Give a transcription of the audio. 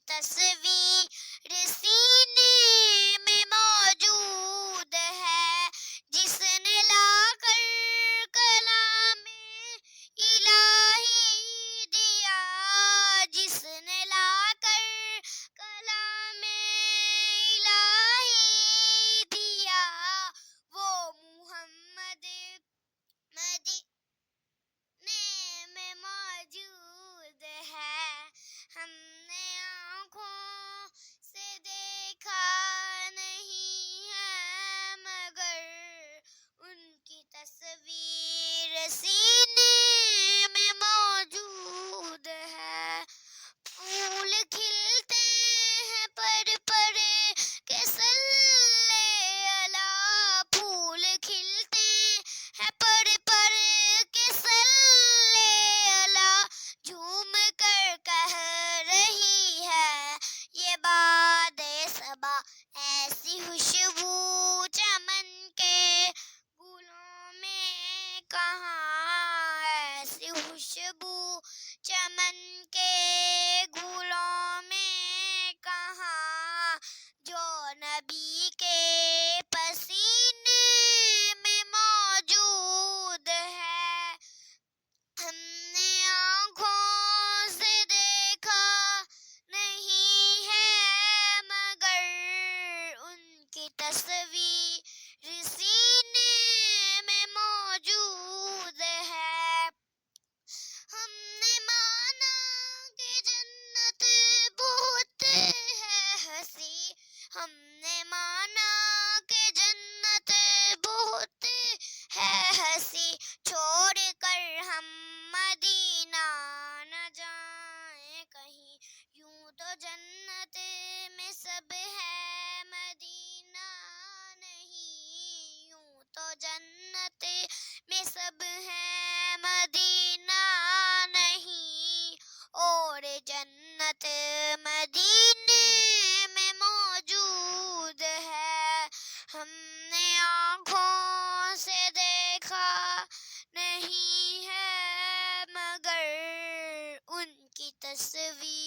تصویر سینے میں موجود ہے، جس نے لا کر کلام الہی دیا، جس نے لا کر کلام الہی دیا، وہ محمد مدینے میں موجود ہے۔ ہم نے آنکھوں سے دیکھا نہیں ہے، مگر ان کی تصویر سینے میں موجود ہے۔ پھول کھلتے ہیں پر کے صلی اللہ، پھول کھلتے ہیں پر کے صلی اللہ، جھوم کر کہہ رہی ہے یہ باد صبا، ایسی خوشبو چمن کے گلوں میں کہاں، ایسی خوشبو چمن کے گلوں میں کہاں، جو نبی کے پسینے میں موجود ہے۔ ہم نے آنکھوں سے دیکھا نہیں ہے، مگر ان کی تصویر سینے میں موجود ہے۔ ہم نے مانا کہ جنت بہت ہے ہنسی، ہم نے مانا کہ جنت بہت ہے ہنسی، چھوڑ کر ہم مدینہ نہ جائیں کہیں، یوں تو جنت میں سب ہے مدینہ نہیں، یوں تو جنت میں سب ہے مدینہ نہیں، اور جنت مدینے میں موجود ہے۔ ہم نے آنکھوں سے دیکھا نہیں ہے، مگر ان کی تصویر